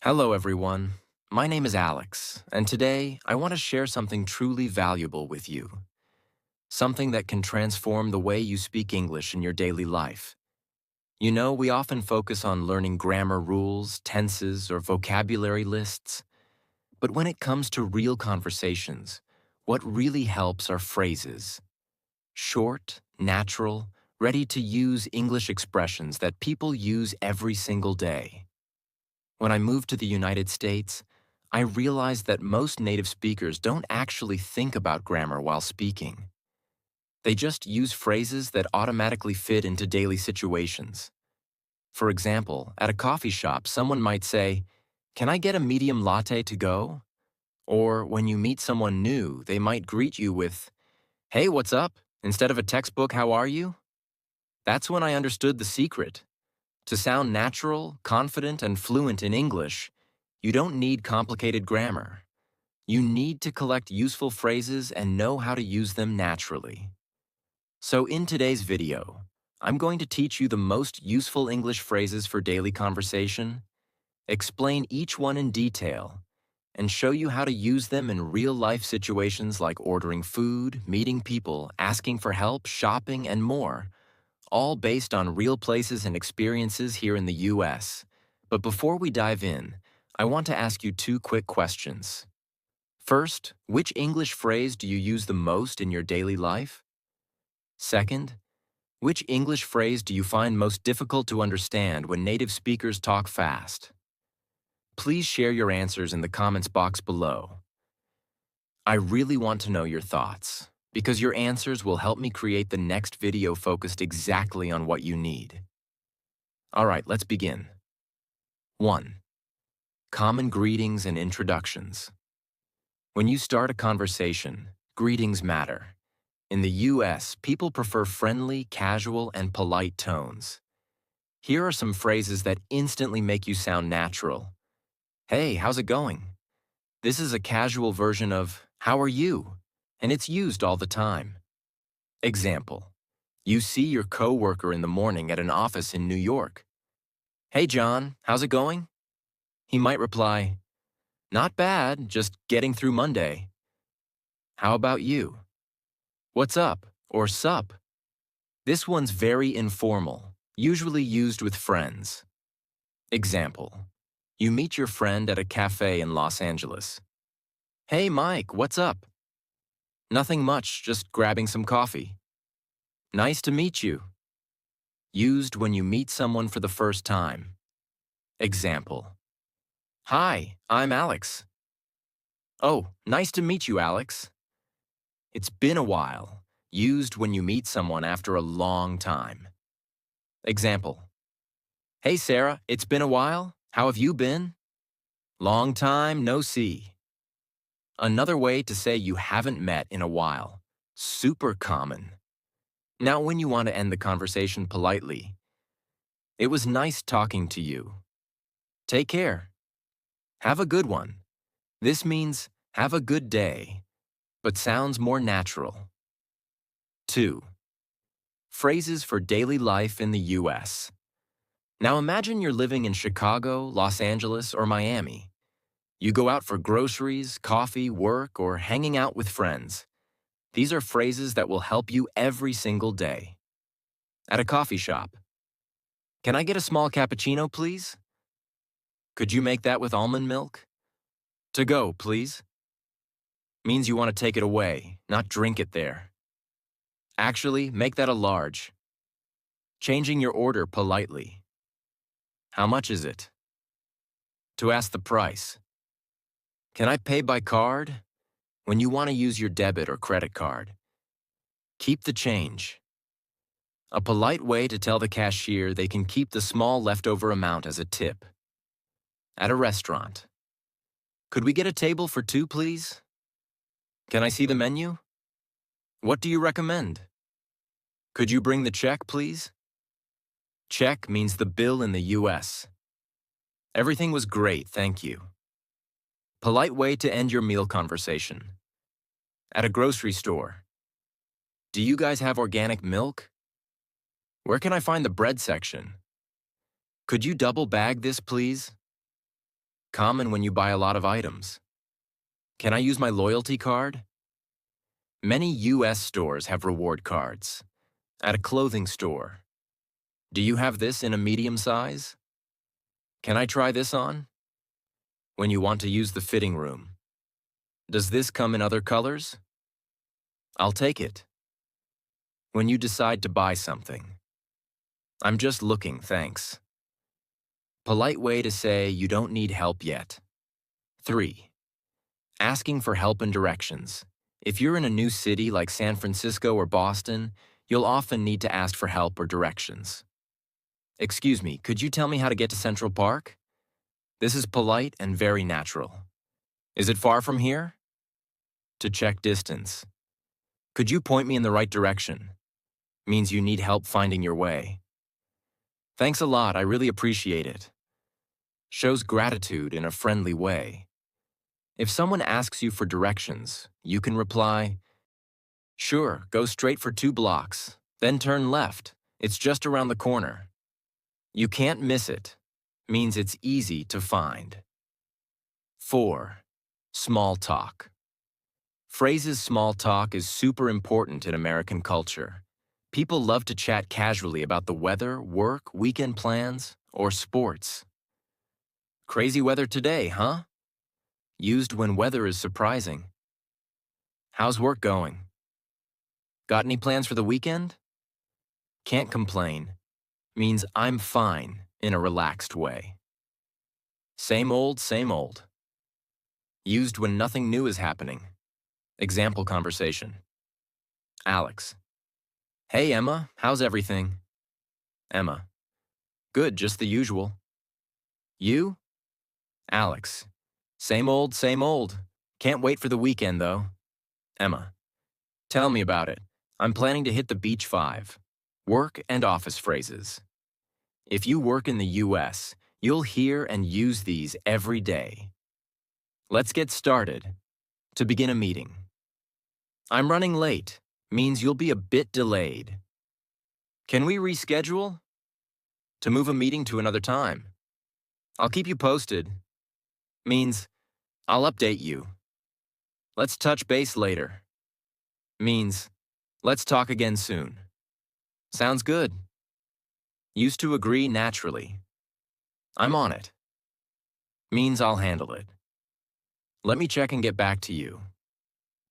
Hello, everyone. My name is Alex, and today I want to share something truly valuable with you. Something that can transform the way you speak English in your daily life. You know, we often focus on learning grammar rules, tenses, or vocabulary lists. But when it comes to real conversations, what really helps are phrases. Short, natural, ready to use English expressions that people use every single day. When I moved to the United States, I realized that most native speakers don't actually think about grammar while speaking. They just use phrases that automatically fit into daily situations. For example, at a coffee shop, someone might say, "Can I get a medium latte to go?" Or when you meet someone new, they might greet you with, "Hey, what's up?" instead of a textbook, "How are you?" That's when I understood the secret. To sound natural, confident, and fluent in English, you don't need complicated grammar. You need to collect useful phrases and know how to use them naturally. So in today's video, I'm going to teach you the most useful English phrases for daily conversation, explain each one in detail, and show you how to use them in real-life situations like ordering food, meeting people, asking for help, shopping, and more, all based on real places and experiences here in the US. But before we dive in, I want to ask you two quick questions. First, which English phrase do you use the most in your daily life? Second, which English phrase do you find most difficult to understand when native speakers talk fast? Please share your answers in the comments box below. I really want to know your thoughts, because your answers will help me create the next video focused exactly on what you need. All right, let's begin. 1. Common greetings and introductions. When you start a conversation, greetings matter. In the US, people prefer friendly, casual, and polite tones. Here are some phrases that instantly make you sound natural. "Hey, how's it going?" This is a casual version of "How are you?" and it's used all the time. Example: you see your coworker in the morning at an office in New York. "Hey, John, how's it going?" He might reply, "Not bad, just getting through Monday." "How about you?" "What's up?" or "Sup?" This one's very informal, usually used with friends. Example: you meet your friend at a cafe in Los Angeles. "Hey, Mike, what's up?" "Nothing much, just grabbing some coffee." "Nice to meet you." Used when you meet someone for the first time. Example: "Hi, I'm Alex." "Oh, nice to meet you, Alex." It's been a while. Used when you meet someone after a long time. Example: "Hey, Sarah, it's been a while. How have you been?" "Long time, no see." Another way to say you haven't met in a while. Super common. Now, when you want to end the conversation politely, "It was nice talking to you." "Take care." "Have a good one." This means "have a good day," but sounds more natural. 2. Phrases for daily life in the US. Now imagine you're living in Chicago, Los Angeles, or Miami. You go out for groceries, coffee, work, or hanging out with friends. These are phrases that will help you every single day. At a coffee shop: "Can I get a small cappuccino, please?" "Could you make that with almond milk?" "To go, please." Means you want to take it away, not drink it there. "Actually, make that a large." Changing your order politely. "How much is it?" To ask the price. "Can I pay by card?" When you want to use your debit or credit card. Keep the change. A polite way to tell the cashier they can keep the small leftover amount as a tip. At a restaurant: "Could we get a table for two, please?" "Can I see the menu?" "What do you recommend?" "Could you bring the check, please?" Check means the bill in the US. "Everything was great, thank you." Polite way to end your meal conversation. At a grocery store: "Do you guys have organic milk?" "Where can I find the bread section?" "Could you double bag this, please?" Common when you buy a lot of items. Can I use my loyalty card? Many US stores have reward cards. At a clothing store. Do you have this in a medium size? Can I try this on? When you want to use the fitting room. Does this come in other colors? I'll take it. When you decide to buy something. I'm just looking, thanks. Polite way to say you don't need help yet. 3. Asking for help and directions. If you're in a new city like San Francisco or Boston, you'll often need to ask for help or directions. Excuse me, could you tell me how to get to Central Park? This is polite and very natural. Is it far from here? To check distance. Could you point me in the right direction? Means you need help finding your way. Thanks a lot, I really appreciate it. Shows gratitude in a friendly way. If someone asks you for directions, you can reply, "Sure, go straight for 2 blocks, then turn left. It's just around the corner." You can't miss it. Means it's easy to find. 4. Small talk. Phrases small talk is super important in American culture. People love to chat casually about the weather, work, weekend plans, or sports. Crazy weather today, huh? Used when weather is surprising. How's work going? Got any plans for the weekend? Can't complain. Means I'm fine in a relaxed way. Same old, same old. Used when nothing new is happening. Example conversation. Alex. Hey Emma, how's everything? Emma. Good, just the usual. You? Alex. Same old, same old. Can't wait for the weekend though. Emma. Tell me about it. I'm planning to hit the beach 5. Work and office phrases. If you work in the US, you'll hear and use these every day. Let's get started. To begin a meeting. I'm running late. Means you'll be a bit delayed. Can we reschedule? To move a meeting to another time. I'll keep you posted. Means I'll update you. Let's touch base later. Means let's talk again soon. Sounds good. Used to agree naturally. I'm on it. Means I'll handle it. Let me check and get back to you.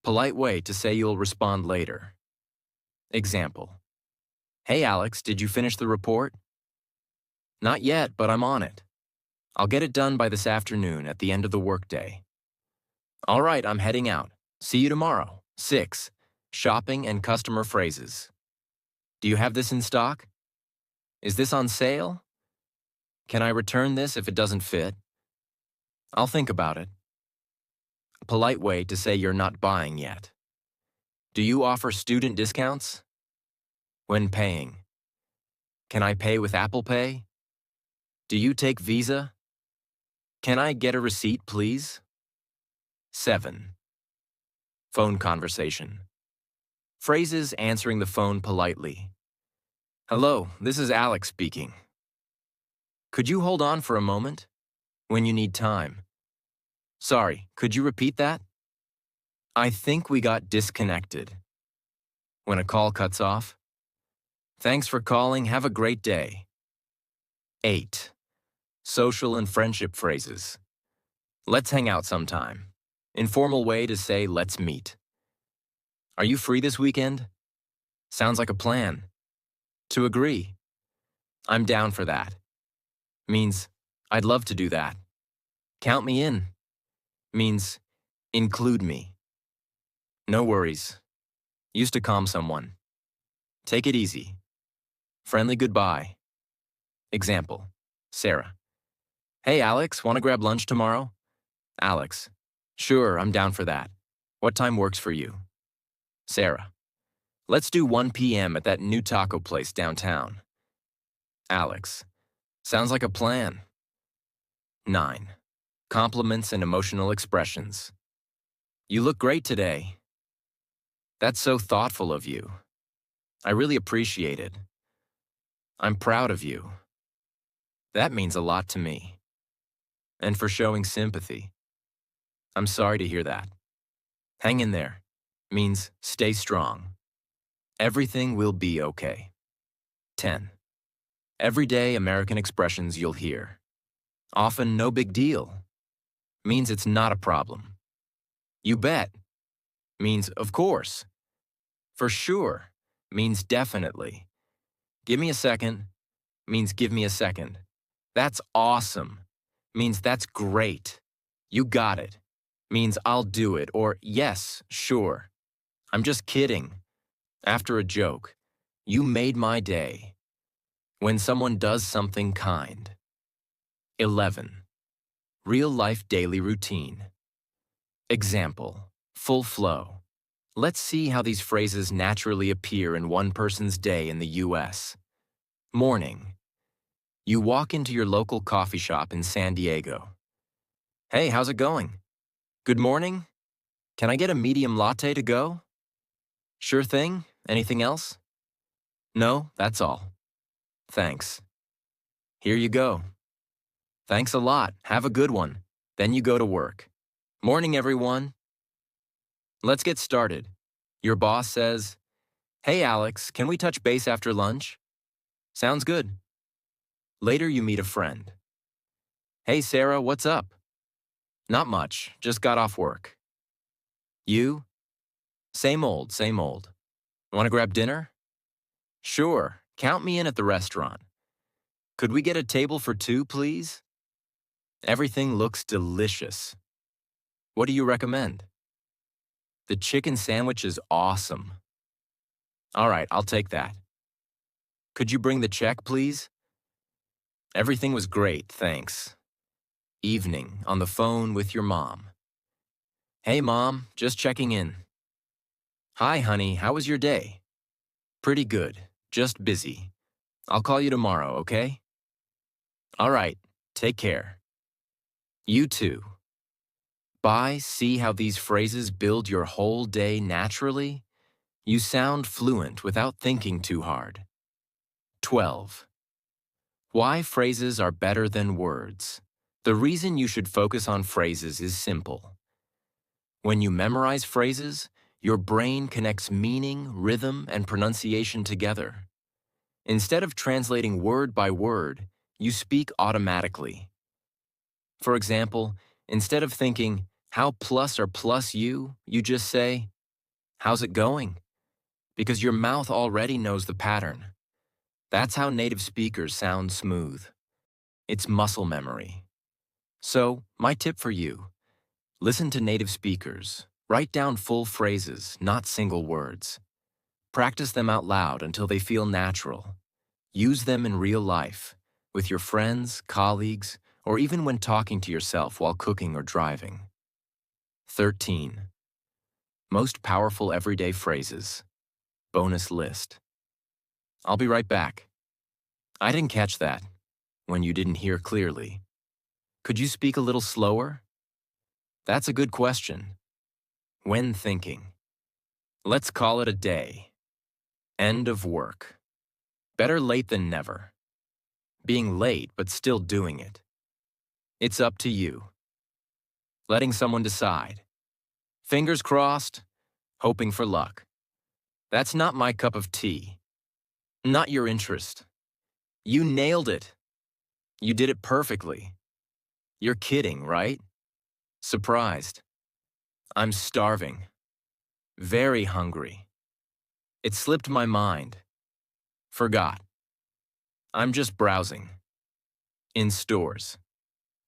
Polite way to say you'll respond later. Example. Hey Alex, did you finish the report? Not yet, but I'm on it. I'll get it done by this afternoon at the end of the workday. All right, I'm heading out. See you tomorrow. 6. Shopping and customer phrases. Do you have this in stock? Is this on sale? Can I return this if it doesn't fit? I'll think about it. A polite way to say you're not buying yet. Do you offer student discounts? When paying. Can I pay with Apple Pay? Do you take Visa? Can I get a receipt, please? 7. Phone conversation. Phrases answering the phone politely. Hello, this is Alex speaking. Could you hold on for a moment? When you need time. Sorry, could you repeat that? I think we got disconnected. When a call cuts off. Thanks for calling, have a great day. 8. Social and friendship phrases. Let's hang out sometime. Informal way to say let's meet. Are you free this weekend? Sounds like a plan. To agree. I'm down for that. Means I'd love to do that. Count me in. Means include me. No worries. Used to calm someone. Take it easy. Friendly goodbye. Example. Sarah. Hey Alex, want to grab lunch tomorrow? Alex. Sure, I'm down for that. What time works for you? Sarah. Let's do 1 p.m. at that new taco place downtown. Alex. Sounds like a plan. 9. Compliments and emotional expressions. You look great today. That's so thoughtful of you. I really appreciate it. I'm proud of you. That means a lot to me. and for showing sympathy. I'm sorry to hear that. Hang in there means stay strong. Everything will be okay. 10. Everyday American expressions you'll hear. Often no big deal means it's not a problem. You bet means of course. For sure means definitely. Give me a second means give me a second. That's awesome means that's great. You got it means I'll do it, or yes, sure. I'm just kidding. After a joke, you made my day. When someone does something kind. 11. Real life daily routine. Example, full flow. Let's see how these phrases naturally appear in one person's day in the US. Morning. You walk into your local coffee shop in San Diego. Hey, how's it going? Good morning. Can I get a medium latte to go? Sure thing. Anything else? No, that's all. Thanks. Here you go. Thanks a lot. Have a good one. Then you go to work. Morning, everyone. Let's get started. Your boss says, Hey, Alex, can we touch base after lunch? Sounds good. Later, you meet a friend. Hey, Sarah, what's up? Not much. Just got off work. You? Same old, same old. Want to grab dinner? Sure. Count me in at the restaurant. Could we get a table for two, please? Everything looks delicious. What do you recommend? The chicken sandwich is awesome. All right, I'll take that. Could you bring the check, please? Everything was great, thanks. Evening, on the phone with your mom. Hey, Mom, just checking in. Hi, honey, how was your day? Pretty good, just busy. I'll call you tomorrow, okay? All right, take care. You too. See how these phrases build your whole day naturally? You sound fluent without thinking too hard. 12. Why phrases are better than words. The reason you should focus on phrases is simple. When you memorize phrases, your brain connects meaning, rhythm, and pronunciation together. Instead of translating word by word, you speak automatically. For example, instead of thinking, how plus or plus you just say, how's it going? Because your mouth already knows the pattern. That's how native speakers sound smooth. It's muscle memory. So, my tip for you, listen to native speakers. Write down full phrases, not single words. Practice them out loud until they feel natural. Use them in real life, with your friends, colleagues, or even when talking to yourself while cooking or driving. 13. Most powerful everyday phrases. Bonus list. I'll be right back. I didn't catch that when you didn't hear clearly. Could you speak a little slower? That's a good question. When thinking. Let's call it a day. End of work. Better late than never. Being late but still doing it. It's up to you. Letting someone decide. Fingers crossed, hoping for luck. That's not my cup of tea. Not your interest. You nailed it. You did it perfectly. You're kidding, right? Surprised. I'm starving. Very hungry. It slipped my mind. Forgot. I'm just browsing. In stores.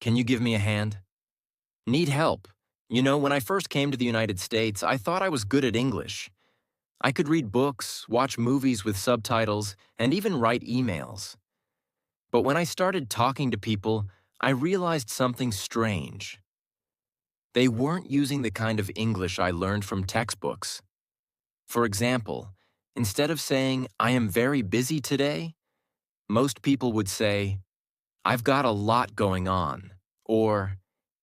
Can you give me a hand? Need help. You know, when I first came to the United States, I thought I was good at English. I could read books, watch movies with subtitles, and even write emails. But when I started talking to people, I realized something strange. They weren't using the kind of English I learned from textbooks. For example, instead of saying, I am very busy today, most people would say, I've got a lot going on, or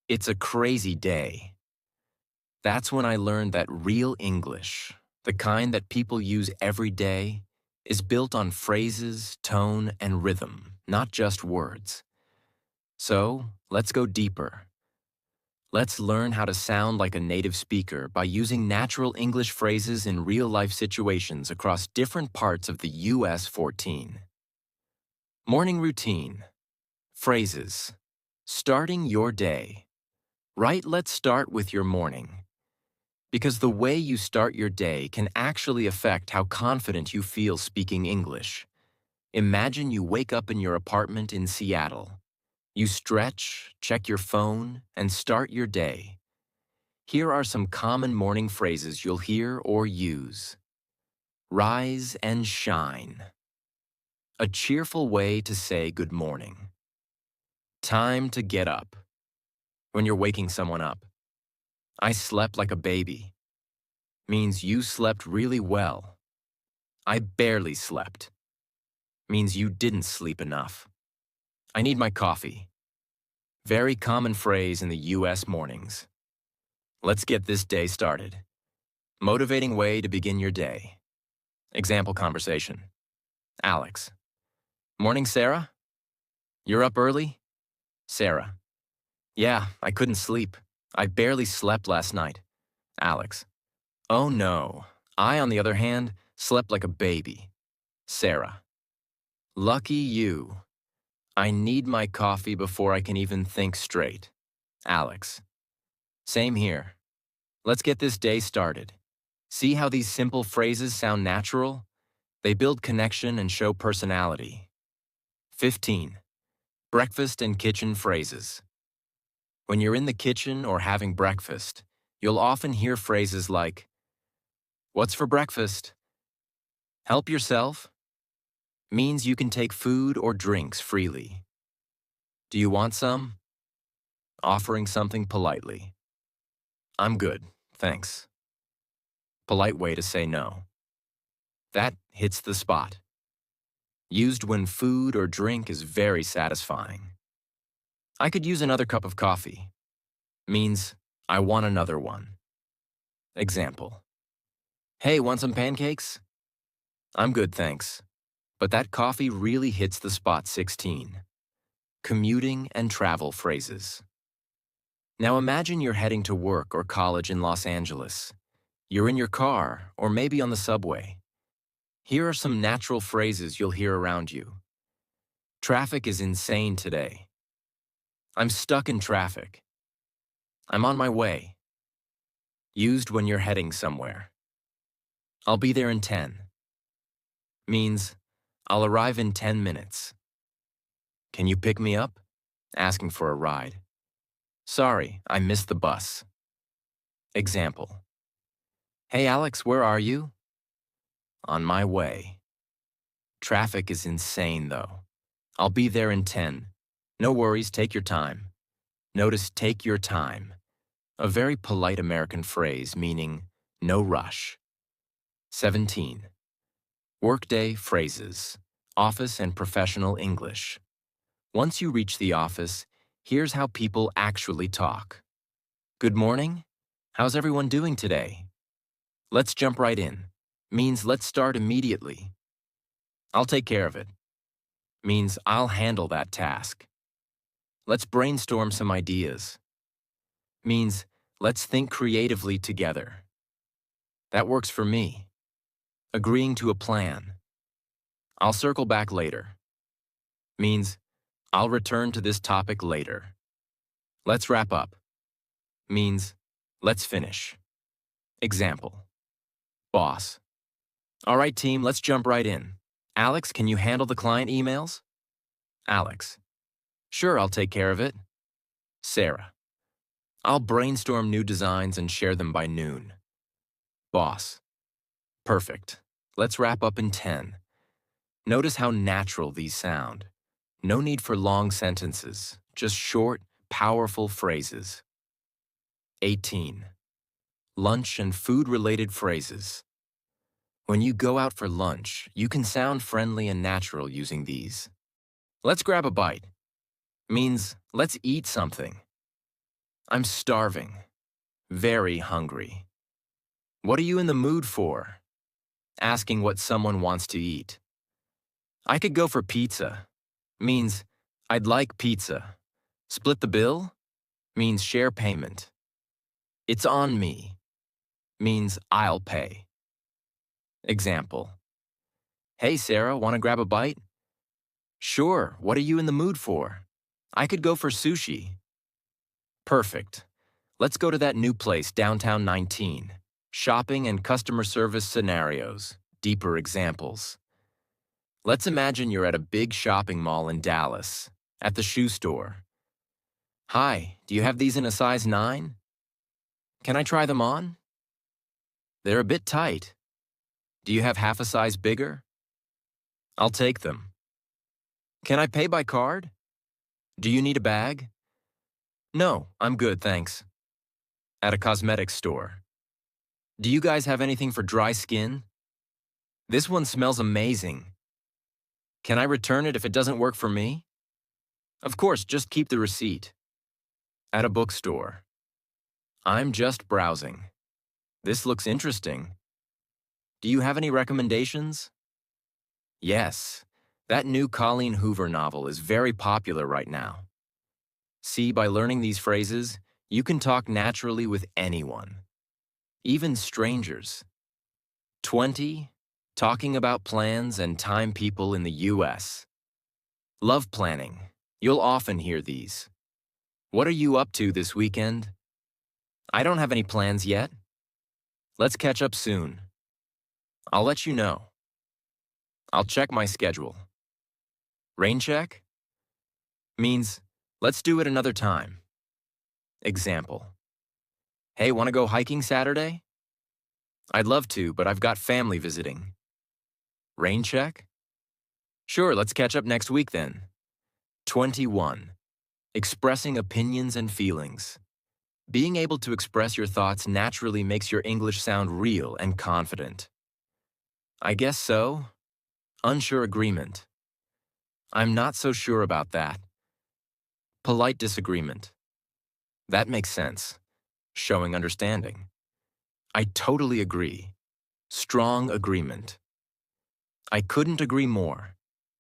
it's a crazy day. That's when I learned that real English, the kind that people use every day, is built on phrases, tone, and rhythm, not just words. So, let's go deeper. Let's learn how to sound like a native speaker by using natural English phrases in real-life situations across different parts of the US 14. Morning routine. Phrases. Starting your day. Right, let's start with your morning. Because the way you start your day can actually affect how confident you feel speaking English. Imagine you wake up in your apartment in Seattle. You stretch, check your phone, and start your day. Here are some common morning phrases you'll hear or use. Rise and shine. A cheerful way to say good morning. Time to get up. When you're waking someone up. I slept like a baby. Means you slept really well. I barely slept. Means you didn't sleep enough. I need my coffee. Very common phrase in the US mornings. Let's get this day started. Motivating way to begin your day. Example conversation. Alex. Morning, Sarah? You're up early? Sarah. Yeah, I couldn't sleep. I barely slept last night. Alex. Oh no. I, on the other hand, slept like a baby. Sarah. Lucky you. I need my coffee before I can even think straight. Alex. Same here. Let's get this day started. See how these simple phrases sound natural? They build connection and show personality. 15. Breakfast and kitchen phrases. When you're in the kitchen or having breakfast, you'll often hear phrases like, "What's for breakfast?" "Help yourself?" Means you can take food or drinks freely. "Do you want some?" Offering something politely. "I'm good, thanks." Polite way to say no. That hits the spot. Used when food or drink is very satisfying. "I could use another cup of coffee." Means, I want another one. Example. "Hey, want some pancakes?" "I'm good, thanks." But that coffee really hits the spot. 16. Commuting and travel phrases. Now imagine you're heading to work or college in Los Angeles. You're in your car or maybe on the subway. Here are some natural phrases you'll hear around you. Traffic is insane today. I'm stuck in traffic. I'm on my way. Used when you're heading somewhere. I'll be there in 10. Means, I'll arrive in 10 minutes. Can you pick me up? Asking for a ride. Sorry, I missed the bus. Example. Hey Alex, where are you? On my way. Traffic is insane though. I'll be there in 10. No worries, take your time. Notice take your time. A very polite American phrase meaning no rush. 17. Workday phrases. Office and professional English. Once you reach the office, here's how people actually talk. Good morning. How's everyone doing today? Let's jump right in. Means let's start immediately. I'll take care of it. Means I'll handle that task. Let's brainstorm some ideas. Means let's think creatively together. That works for me. Agreeing to a plan. I'll circle back later. Means I'll return to this topic later. Let's wrap up. Means let's finish. Example. Boss. All right, team, let's jump right in. Alex, can you handle the client emails? Alex. Sure, I'll take care of it. Sarah. I'll brainstorm new designs and share them by noon. Boss. Perfect. Let's wrap up in 10. Notice how natural these sound. No need for long sentences, just short, powerful phrases. 18. Lunch and food-related phrases. When you go out for lunch, you can sound friendly and natural using these. Let's grab a bite. Means let's eat something. I'm starving. Very hungry. What are you in the mood for? Asking what someone wants to eat. I could go for pizza. Means I'd like pizza. Split the bill means share payment. It's on me means I'll pay. Example. Hey, Sarah, want to grab a bite? Sure, what are you in the mood for? I could go for sushi. Perfect. Let's go to that new place, Downtown 19. Shopping and customer service scenarios. Deeper examples. Let's imagine you're at a big shopping mall in Dallas, at the shoe store. Hi, do you have these in a size 9? Can I try them on? They're a bit tight. Do you have half a size bigger? I'll take them. Can I pay by card? Do you need a bag? No, I'm good, thanks. At a cosmetics store. Do you guys have anything for dry skin? This one smells amazing. Can I return it if it doesn't work for me? Of course, just keep the receipt. At a bookstore. I'm just browsing. This looks interesting. Do you have any recommendations? Yes, that new Colleen Hoover novel is very popular right now. See, by learning these phrases, you can talk naturally with anyone, even strangers. 20. Talking about plans and time people in the U.S. Love planning. You'll often hear these. What are you up to this weekend? I don't have any plans yet. Let's catch up soon. I'll let you know. I'll check my schedule. Rain check? Means, let's do it another time. Example. Hey, want to go hiking Saturday? I'd love to, but I've got family visiting. Rain check? Sure, let's catch up next week then. 21. Expressing opinions and feelings. Being able to express your thoughts naturally makes your English sound real and confident. I guess so. Unsure agreement. I'm not so sure about that. Polite disagreement. That makes sense. Showing understanding. I totally agree. Strong agreement. I couldn't agree more.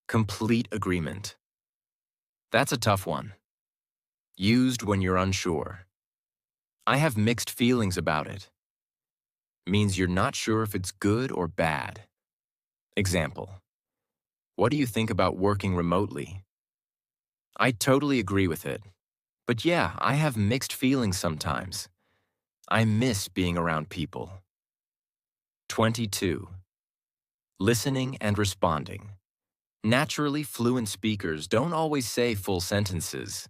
Complete agreement. That's a tough one. Used when you're unsure. I have mixed feelings about it. Means you're not sure if it's good or bad. Example. What do you think about working remotely? I totally agree with it. But yeah, I have mixed feelings sometimes. I miss being around people. 22. Listening and responding. Naturally, fluent speakers don't always say full sentences.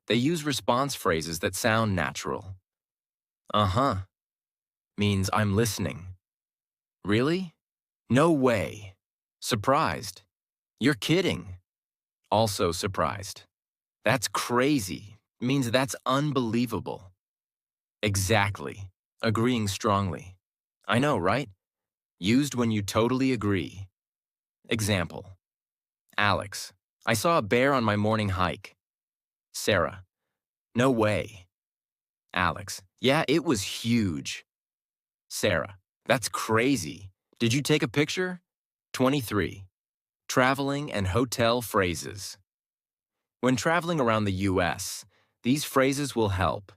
They use response phrases that sound natural. Uh-huh means I'm listening. Really? No way. Surprised. You're kidding. Also surprised. That's crazy. Means that's unbelievable. Exactly. Agreeing strongly. I know, right? Used when you totally agree. Example. Alex. I saw a bear on my morning hike. Sarah. No way. Alex. Yeah, it was huge. Sarah. That's crazy. Did you take a picture? 23. Traveling and hotel phrases. When traveling around the U.S., these phrases will help.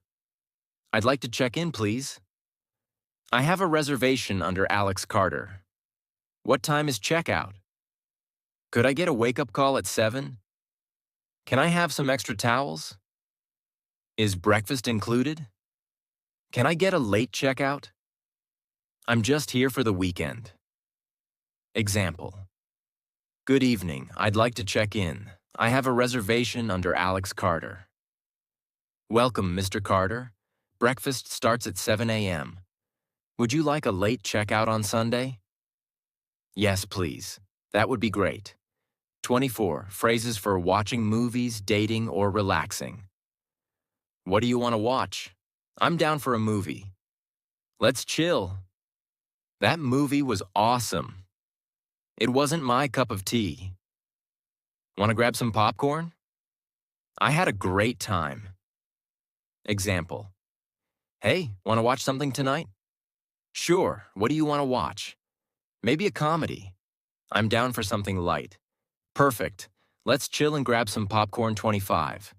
I'd like to check in, please. I have a reservation under Alex Carter. What time is checkout? Could I get a wake-up call at 7? Can I have some extra towels? Is breakfast included? Can I get a late checkout? I'm just here for the weekend. Example. Good evening. I'd like to check in. I have a reservation under Alex Carter. Welcome, Mr. Carter. Breakfast starts at 7 a.m. Would you like a late checkout on Sunday? Yes, please. That would be great. 24. Phrases for watching movies, dating, or relaxing. What do you want to watch? I'm down for a movie. Let's chill. That movie was awesome. It wasn't my cup of tea. Want to grab some popcorn? I had a great time. Example. Hey, want to watch something tonight? Sure, what do you want to watch? Maybe a comedy. I'm down for something light. Perfect. Let's chill and grab some popcorn. 25.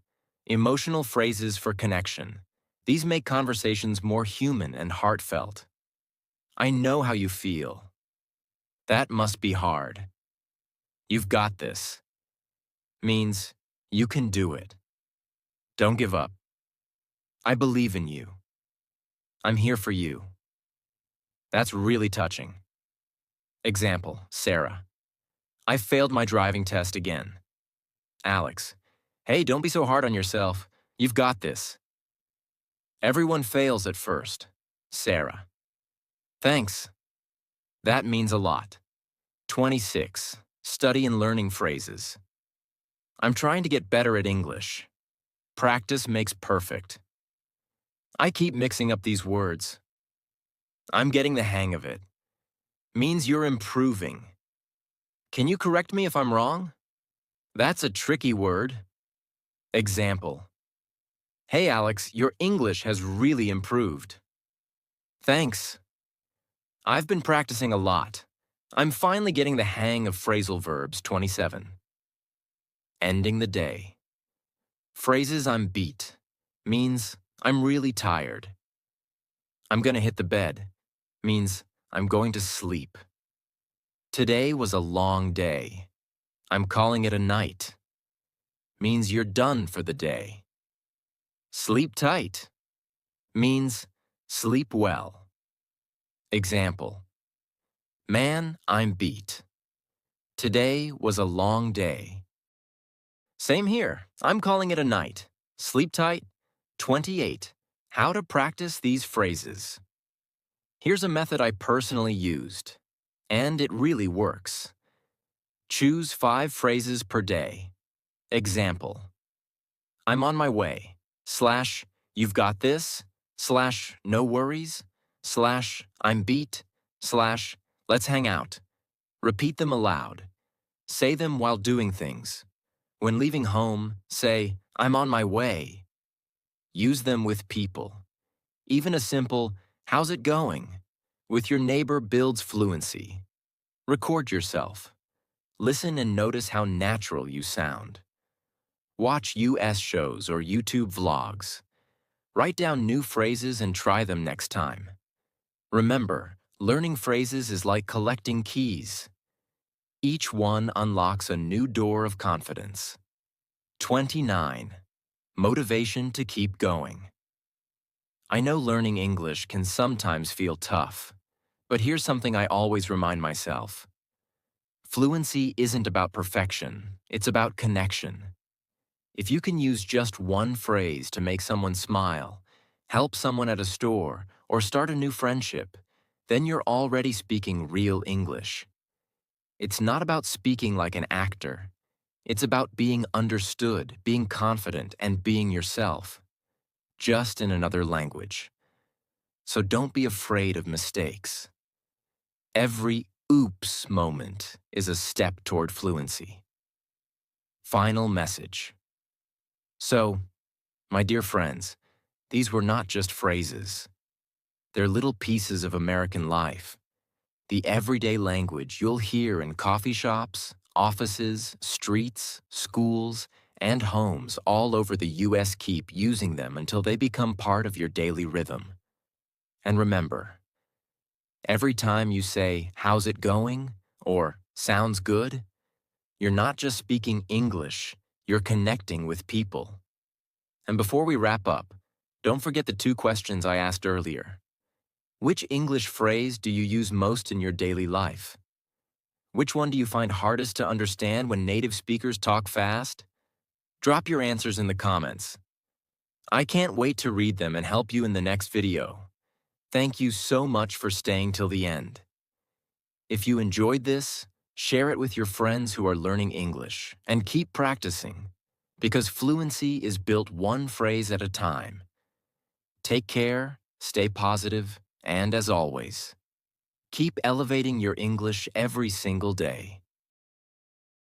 Emotional phrases for connection. These make conversations more human and heartfelt. I know how you feel. That must be hard. You've got this. Means you can do it. Don't give up. I believe in you. I'm here for you. That's really touching. Example, Sarah. I failed my driving test again. Alex. Hey, don't be so hard on yourself. You've got this. Everyone fails at first. Sarah. Thanks. That means a lot. 26. Study and learning phrases. I'm trying to get better at English. Practice makes perfect. I keep mixing up these words. I'm getting the hang of it. Means you're improving. Can you correct me if I'm wrong? That's a tricky word. Example. Hey Alex, your English has really improved. Thanks. I've been practicing a lot. I'm finally getting the hang of phrasal verbs. 27. Ending the day. Phrases I'm beat means I'm really tired. I'm gonna hit the bed means I'm going to sleep. Today was a long day. I'm calling it a night. Means you're done for the day. Sleep tight means sleep well. Example. Man, I'm beat. Today was a long day. Same here. I'm calling it a night. Sleep tight. 28. How to practice these phrases. Here's a method I personally used, and it really works. Choose 5 phrases per day. Example. I'm on my way. / you've got this. / no worries. / I'm beat. / let's hang out. Repeat them aloud. Say them while doing things. When leaving home, say, I'm on my way. Use them with people. Even a simple, how's it going? With your neighbor builds fluency. Record yourself. Listen and notice how natural you sound. Watch US shows or YouTube vlogs. Write down new phrases and try them next time. Remember, learning phrases is like collecting keys. Each one unlocks a new door of confidence. 29. Motivation to keep going. I know learning English can sometimes feel tough, but here's something I always remind myself. Fluency isn't about perfection, it's about connection. If you can use just one phrase to make someone smile, help someone at a store, or start a new friendship, then you're already speaking real English. It's not about speaking like an actor. It's about being understood, being confident, and being yourself, just in another language. So don't be afraid of mistakes. Every oops moment is a step toward fluency. Final message. So, my dear friends, these were not just phrases. They're little pieces of American life. The everyday language you'll hear in coffee shops, offices, streets, schools, and homes all over the US. Keep using them until they become part of your daily rhythm. And remember, every time you say, how's it going? Or sounds good, you're not just speaking English, you're connecting with people. And before we wrap up, don't forget the 2 questions I asked earlier. Which English phrase do you use most in your daily life? Which one do you find hardest to understand when native speakers talk fast? Drop your answers in the comments. I can't wait to read them and help you in the next video. Thank you so much for staying till the end. If you enjoyed this, share it with your friends who are learning English and keep practicing, because fluency is built one phrase at a time. Take care, stay positive, and as always, keep elevating your English every single day.